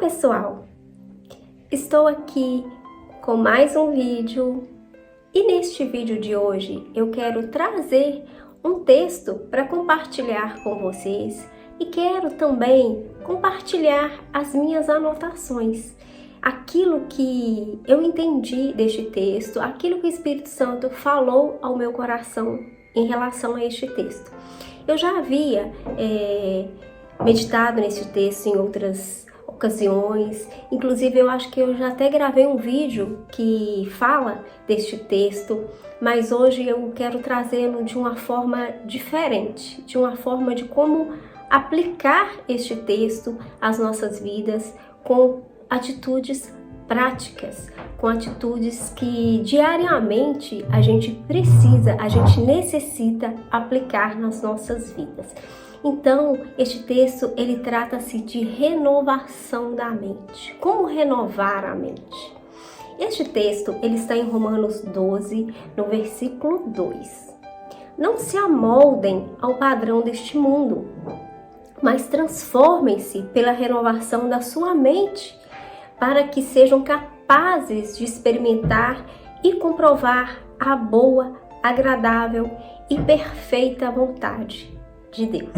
pessoal, estou aqui com mais um vídeo e neste vídeo de hoje eu quero trazer um texto para compartilhar com vocês e quero também compartilhar as minhas anotações, aquilo que eu entendi deste texto, aquilo que o Espírito Santo falou ao meu coração em relação a este texto. Eu já havia meditado nesse texto em outras ocasiões, inclusive eu acho que eu já até gravei um vídeo que fala deste texto, mas hoje eu quero trazê-lo de uma forma diferente, de uma forma de como aplicar este texto às nossas vidas com atitudes práticas, com atitudes que diariamente a gente necessita aplicar nas nossas vidas. Então, este texto, ele trata-se de renovação da mente. Como renovar a mente? Este texto, ele está em Romanos 12, no versículo 2. Não se amoldem ao padrão deste mundo, mas transformem-se pela renovação da sua mente, para que sejam capazes de experimentar e comprovar a boa, agradável e perfeita vontade de Deus.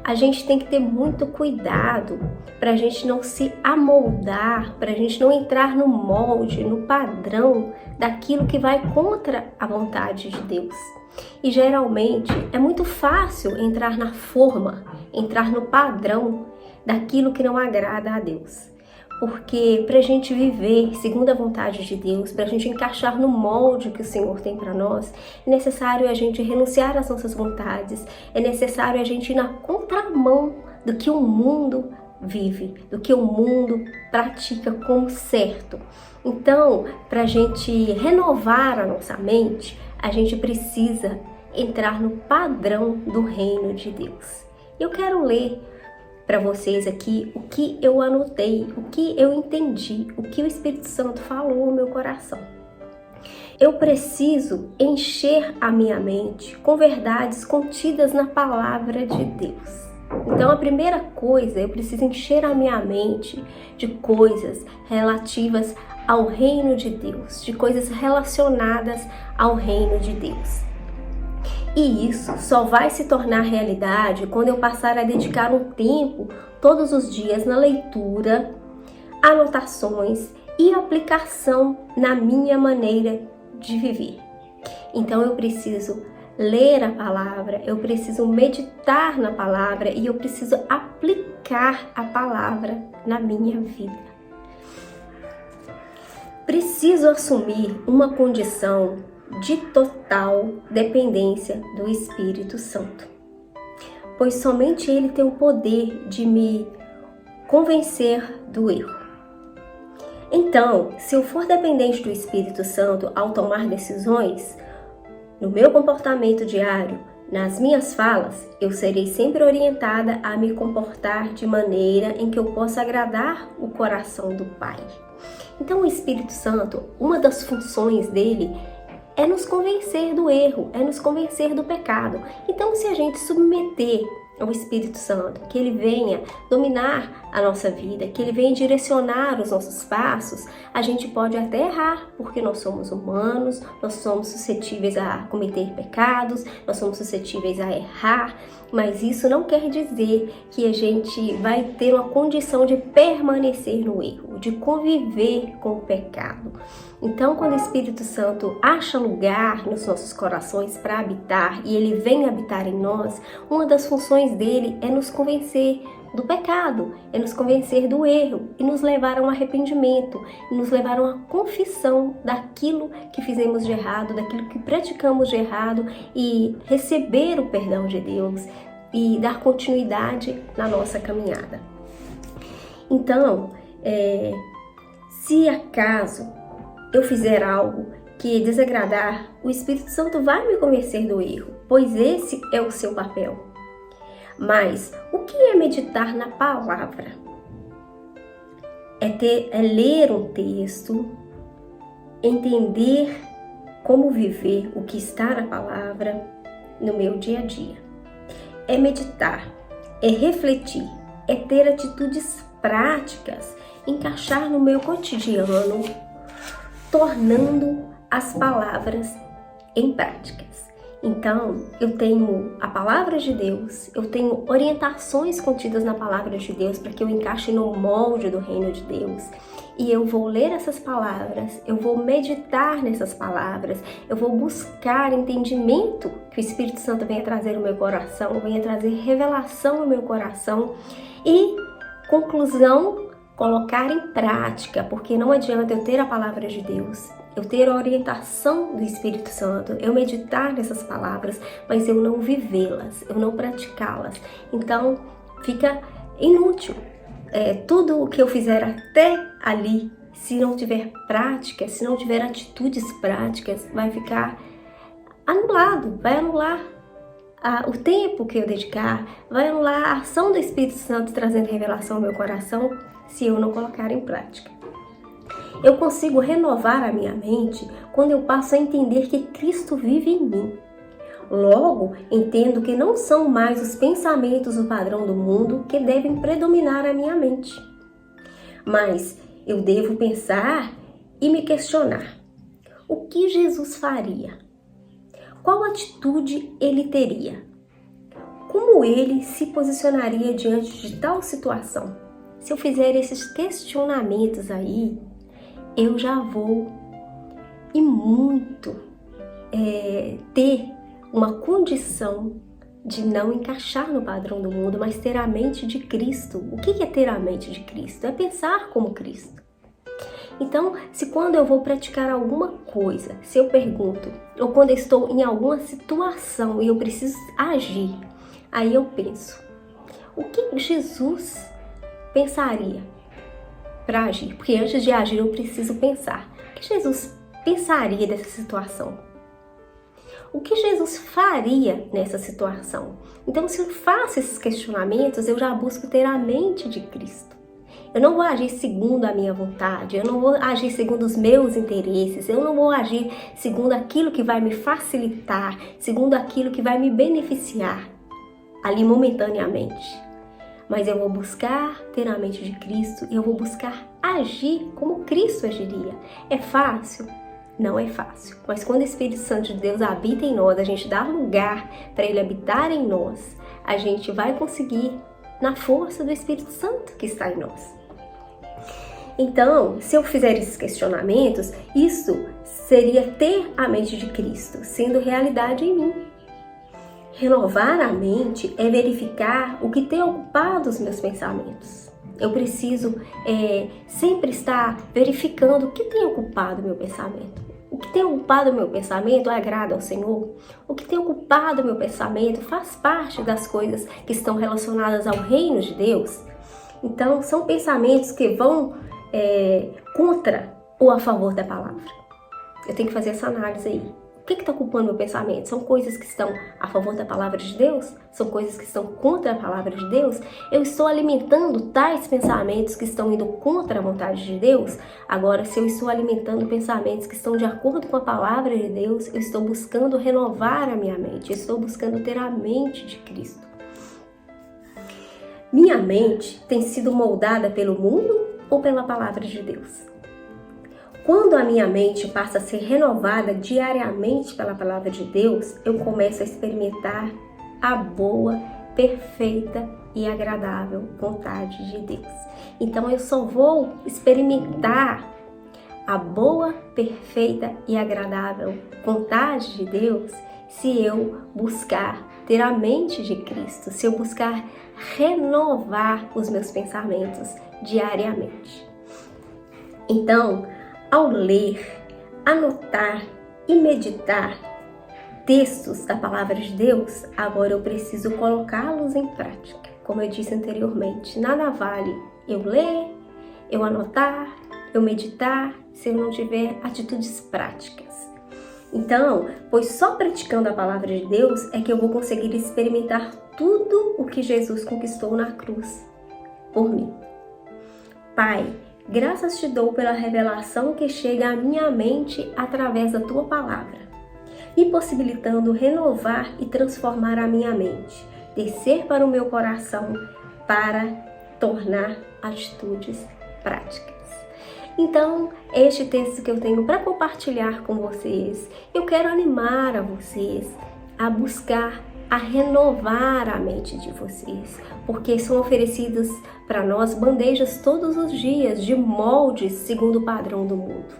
A gente tem que ter muito cuidado para a gente não se amoldar, para a gente não entrar no molde, no padrão daquilo que vai contra a vontade de Deus. E geralmente é muito fácil entrar na forma, entrar no padrão daquilo que não agrada a Deus. Porque para a gente viver segundo a vontade de Deus, para a gente encaixar no molde que o Senhor tem para nós, é necessário a gente renunciar às nossas vontades, é necessário a gente ir na contramão do que o mundo vive, do que o mundo pratica como certo. Então, para a gente renovar a nossa mente, a gente precisa entrar no padrão do reino de Deus. Eu quero ler para vocês aqui o que eu anotei, o que eu entendi, o que o Espírito Santo falou no meu coração. Eu preciso encher a minha mente com verdades contidas na palavra de Deus. Então, a primeira coisa, eu preciso encher a minha mente de coisas relativas ao reino de Deus, de coisas relacionadas ao reino de Deus. E isso só vai se tornar realidade quando eu passar a dedicar um tempo todos os dias na leitura, anotações e aplicação na minha maneira de viver. Então eu preciso ler a palavra, eu preciso meditar na palavra e eu preciso aplicar a palavra na minha vida. Preciso assumir uma condição de total dependência do Espírito Santo, pois somente Ele tem o poder de me convencer do erro. Então, se eu for dependente do Espírito Santo ao tomar decisões, no meu comportamento diário, nas minhas falas, eu serei sempre orientada a me comportar de maneira em que eu possa agradar o coração do Pai. Então, o Espírito Santo, uma das funções dele é nos convencer do erro, é nos convencer do pecado. Então, se a gente submeter ao Espírito Santo, que ele venha dominar a nossa vida, que ele venha direcionar os nossos passos, a gente pode até errar, porque nós somos humanos, nós somos suscetíveis a cometer pecados, nós somos suscetíveis a errar, mas isso não quer dizer que a gente vai ter uma condição de permanecer no erro, de conviver com o pecado. Então, quando o Espírito Santo acha lugar nos nossos corações para habitar e ele vem habitar em nós, uma das funções dele é nos convencer do pecado, é nos convencer do erro e nos levar a um arrependimento, e nos levar a uma confissão daquilo que fizemos de errado, daquilo que praticamos de errado e receber o perdão de Deus e dar continuidade na nossa caminhada. Então, se acaso eu fizer algo que desagradar, o Espírito Santo vai me convencer do erro, pois esse é o seu papel. Mas o que é meditar na palavra? É ler um texto, entender como viver o que está na palavra no meu dia a dia. É meditar, é refletir, é ter atitudes práticas encaixar no meu cotidiano, tornando as palavras em práticas. Então, eu tenho a palavra de Deus, eu tenho orientações contidas na palavra de Deus para que eu encaixe no molde do reino de Deus. E eu vou ler essas palavras, eu vou meditar nessas palavras, eu vou buscar entendimento que o Espírito Santo venha trazer no meu coração, venha trazer revelação no meu coração e, conclusão, colocar em prática, porque não adianta eu ter a palavra de Deus, eu ter a orientação do Espírito Santo, eu meditar nessas palavras, mas eu não vivê-las, eu não praticá-las. Então, fica inútil. Tudo o que eu fizer até ali, se não tiver prática, se não tiver atitudes práticas, vai ficar anulado, vai anular o tempo que eu dedicar, vai anular a ação do Espírito Santo trazendo revelação ao meu coração, se eu não colocar em prática. Eu consigo renovar a minha mente quando eu passo a entender que Cristo vive em mim. Logo, entendo que não são mais os pensamentos do padrão do mundo que devem predominar a minha mente. Mas eu devo pensar e me questionar: o que Jesus faria? Qual atitude ele teria? Como ele se posicionaria diante de tal situação? Se eu fizer esses questionamentos aí, eu já vou e muito ter uma condição de não encaixar no padrão do mundo, mas ter a mente de Cristo. O que é ter a mente de Cristo? É pensar como Cristo. Então, se quando eu vou praticar alguma coisa, se eu pergunto, ou quando eu estou em alguma situação e eu preciso agir, aí eu penso, o que Jesus pensaria para agir? Porque antes de agir eu preciso pensar. O que Jesus pensaria dessa situação? O que Jesus faria nessa situação? Então, se eu faço esses questionamentos, eu já busco ter a mente de Cristo. Eu não vou agir segundo a minha vontade, eu não vou agir segundo os meus interesses, eu não vou agir segundo aquilo que vai me facilitar, segundo aquilo que vai me beneficiar ali momentaneamente. Mas eu vou buscar ter a mente de Cristo e eu vou buscar agir como Cristo agiria. É fácil? Não é fácil. Mas quando o Espírito Santo de Deus habita em nós, a gente dá lugar para ele habitar em nós, a gente vai conseguir na força do Espírito Santo que está em nós. Então, se eu fizer esses questionamentos, isso seria ter a mente de Cristo, sendo realidade em mim. Renovar a mente é verificar o que tem ocupado os meus pensamentos. Eu preciso sempre estar verificando o que tem ocupado o meu pensamento. O que tem ocupado o meu pensamento agrada ao Senhor? O que tem ocupado o meu pensamento faz parte das coisas que estão relacionadas ao reino de Deus? Então, são pensamentos que vão contra ou a favor da palavra. Eu tenho que fazer essa análise aí. O que está ocupando meu pensamento? São coisas que estão a favor da palavra de Deus? São coisas que estão contra a palavra de Deus? Eu estou alimentando tais pensamentos que estão indo contra a vontade de Deus? Agora, se eu estou alimentando pensamentos que estão de acordo com a palavra de Deus, eu estou buscando renovar a minha mente, eu estou buscando ter a mente de Cristo. Minha mente tem sido moldada pelo mundo ou pela palavra de Deus? Quando a minha mente passa a ser renovada diariamente pela palavra de Deus, eu começo a experimentar a boa, perfeita e agradável vontade de Deus. Então eu só vou experimentar a boa, perfeita e agradável vontade de Deus se eu buscar ter a mente de Cristo, se eu buscar renovar os meus pensamentos diariamente. Então, ao ler, anotar e meditar textos da palavra de Deus, agora eu preciso colocá-los em prática. Como eu disse anteriormente, nada vale eu ler, eu anotar, eu meditar, se eu não tiver atitudes práticas. Então, pois só praticando a palavra de Deus é que eu vou conseguir experimentar tudo o que Jesus conquistou na cruz por mim. Pai, graças te dou pela revelação que chega à minha mente através da tua palavra, me possibilitando renovar e transformar a minha mente, descer para o meu coração para tornar atitudes práticas. Então, este texto que eu tenho para compartilhar com vocês, eu quero animar a vocês a buscar, a renovar a mente de vocês, porque são oferecidas para nós bandejas todos os dias de moldes segundo o padrão do mundo,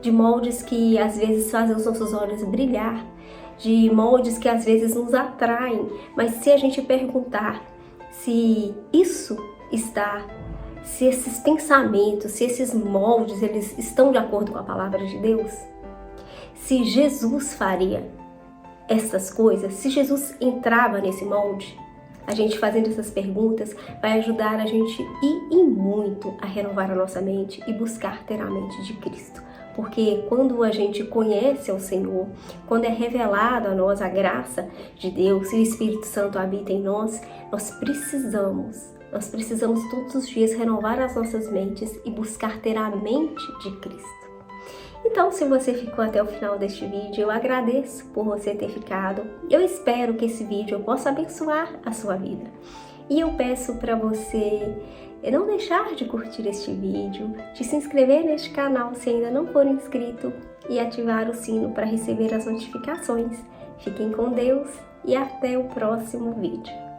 de moldes que às vezes fazem os nossos olhos brilhar, de moldes que às vezes nos atraem, mas se a gente perguntar se isso está, se esses pensamentos, se esses moldes, eles estão de acordo com a palavra de Deus, se Jesus faria essas coisas, se Jesus entrava nesse molde, a gente fazendo essas perguntas vai ajudar a gente e muito a renovar a nossa mente e buscar ter a mente de Cristo. Porque quando a gente conhece ao Senhor, quando é revelado a nós a graça de Deus e o Espírito Santo habita em nós, nós precisamos todos os dias renovar as nossas mentes e buscar ter a mente de Cristo. Então, se você ficou até o final deste vídeo, eu agradeço por você ter ficado. Eu espero que esse vídeo possa abençoar a sua vida. E eu peço para você não deixar de curtir este vídeo, de se inscrever neste canal se ainda não for inscrito e ativar o sino para receber as notificações. Fiquem com Deus e até o próximo vídeo.